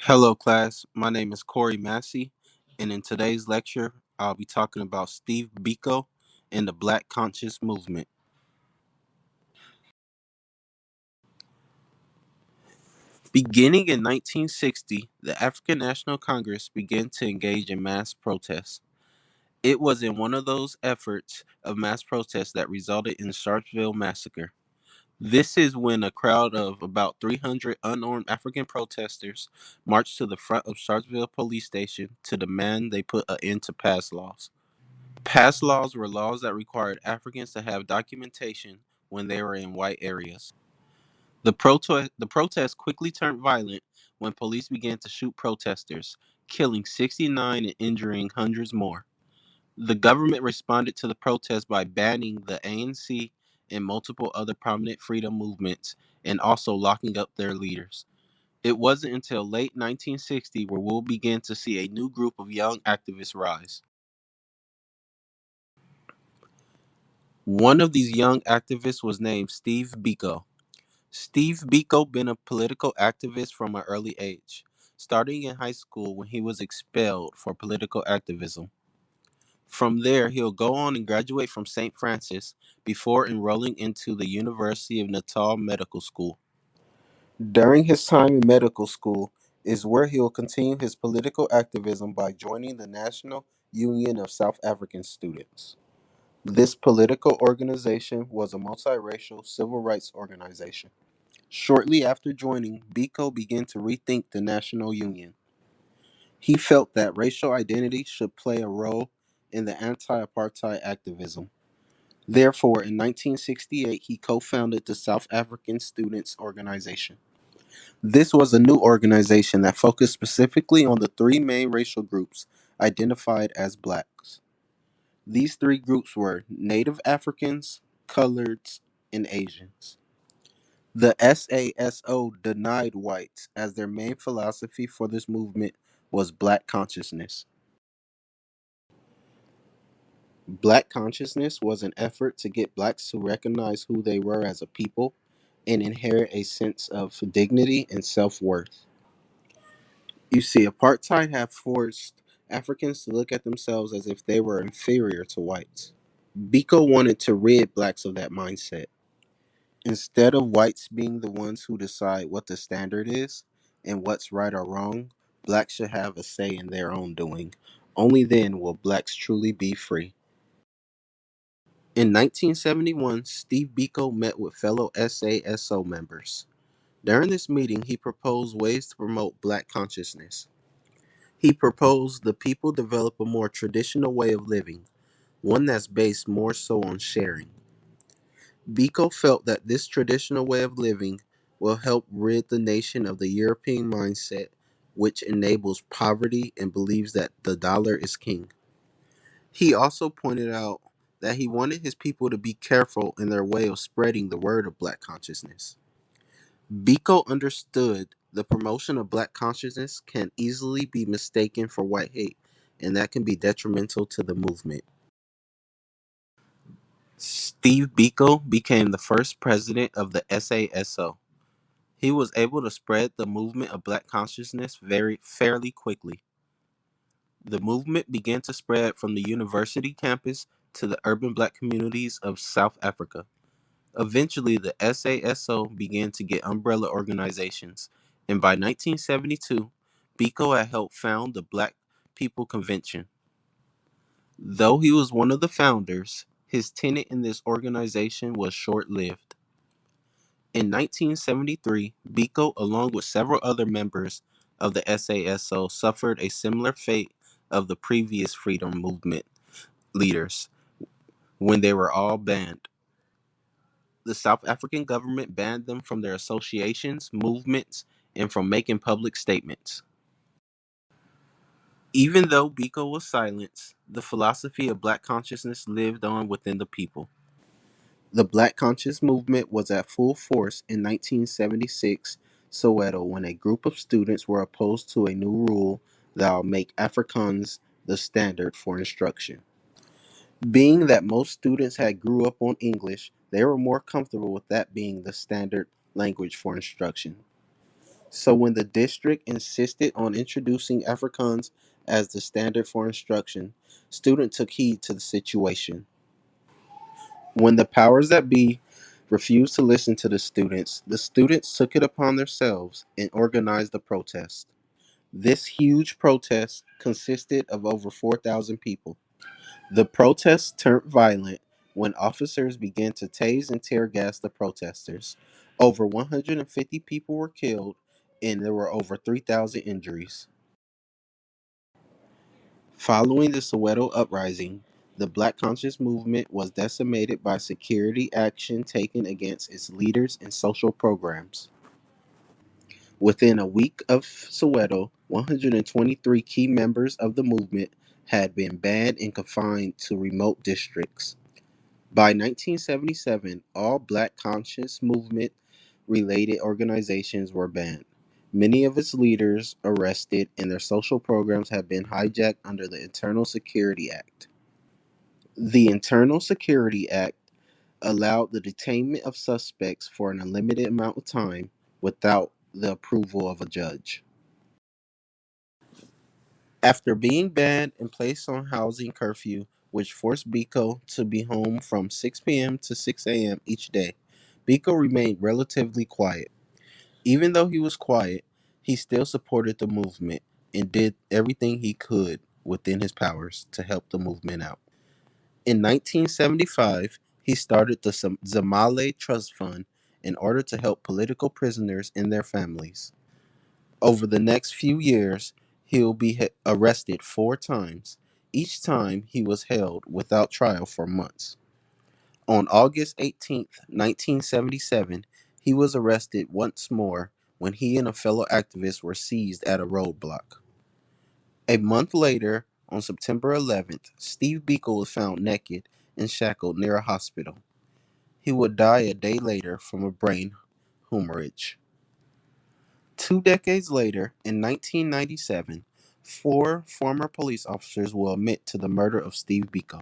Hello, class. My name is Corey Massey, and in today's lecture, I'll be talking about Steve Biko and the Black Conscious Movement. Beginning in 1960, the African National Congress began to engage in mass protests. It was in one of those efforts of mass protests that resulted in the Sharpeville massacre. This is when a crowd of about 300 unarmed African protesters marched to the front of Sharpeville police station to demand they put an end to past laws. Past laws were laws that required Africans to have documentation when they were in white areas. The protest quickly turned violent when police began to shoot protesters, killing 69 and injuring hundreds more. The government responded to the protest by banning the ANC and multiple other prominent freedom movements and also locking up their leaders. It wasn't until late 1960 where we'll begin to see a new group of young activists rise. One of these young activists was named Steve Biko. Steve Biko been a political activist from an early age, starting in high school when he was expelled for political activism. From there, he'll go on and graduate from St. Francis before enrolling into the University of Natal Medical School. During his time in medical school is where he'll continue his political activism by joining the National Union of South African Students. This political organization was a multiracial civil rights organization. Shortly after joining, Biko began to rethink the National Union. He felt that racial identity should play a role in the anti apartheid activism. Therefore, in 1968, he co founded the South African Students Organization. This was a new organization that focused specifically on the three main racial groups identified as blacks. These three groups were Native Africans, Coloreds, and Asians. The SASO denied whites as their main philosophy for this movement was black consciousness. Black consciousness was an effort to get blacks to recognize who they were as a people and inherit a sense of dignity and self worth. You see, apartheid had forced Africans to look at themselves as if they were inferior to whites. Biko wanted to rid blacks of that mindset. Instead of whites being the ones who decide what the standard is and what's right or wrong, blacks should have a say in their own doing. Only then will blacks truly be free. In 1971, Steve Biko met with fellow SASO members. During this meeting, he proposed ways to promote black consciousness. He proposed the people develop a more traditional way of living, one that's based more so on sharing. Biko felt that this traditional way of living will help rid the nation of the European mindset, which enables poverty and believes that the dollar is king. He also pointed out that he wanted his people to be careful in their way of spreading the word of black consciousness. Biko understood the promotion of black consciousness can easily be mistaken for white hate, and that can be detrimental to the movement. Steve Biko became the first president of the SASO. He was able to spread the movement of black consciousness very fairly quickly. The movement began to spread from the university campus to the urban black communities of South Africa. Eventually, the SASO began to get umbrella organizations, and by 1972, Biko had helped found the Black People Convention. Though he was one of the founders, his tenure in this organization was short lived. In 1973, Biko, along with several other members of the SASO, suffered a similar fate of the previous freedom movement leaders when they were all banned. The South African government banned them from their associations, movements, and from making public statements. Even though Biko was silenced, the philosophy of black consciousness lived on within the people. The Black Conscious Movement was at full force in 1976 Soweto when a group of students were opposed to a new rule that would make Afrikaans the standard for instruction. Being that most students had grew up on English, they were more comfortable with that being the standard language for instruction. So when the district insisted on introducing Afrikaans as the standard for instruction, students took heed to the situation. When the powers that be refused to listen to the students took it upon themselves and organized a protest. This huge protest consisted of over 4,000 people. The protests turned violent when officers began to tase and tear gas the protesters. Over 150 people were killed and there were over 3,000 injuries. Following the Soweto uprising, the Black Conscious Movement was decimated by security action taken against its leaders and social programs. Within a week of Soweto, 123 key members of the movement had been banned and confined to remote districts. By 1977, all Black Conscious Movement related organizations were banned. Many of its leaders arrested, and their social programs have been hijacked under the Internal Security Act. The Internal Security Act allowed the detainment of suspects for an unlimited amount of time without the approval of a judge. After being banned and placed on housing curfew, which forced Biko to be home from 6 p.m. to 6 a.m. each day, Biko remained relatively quiet. Even though he was quiet, he still supported the movement and did everything he could within his powers to help the movement out. In 1975, he started the Zamale Trust Fund in order to help political prisoners and their families. Over the next few years, he'll be arrested 4 times. Each time, he was held without trial for months. On August 18th, 1977, he was arrested once more when he and a fellow activist were seized at a roadblock. A month later, on September 11th, Steve Biko was found naked and shackled near a hospital. He would die a day later from a brain hemorrhage. 2 decades later, in 1997, four former police officers will admit to the murder of Steve Biko.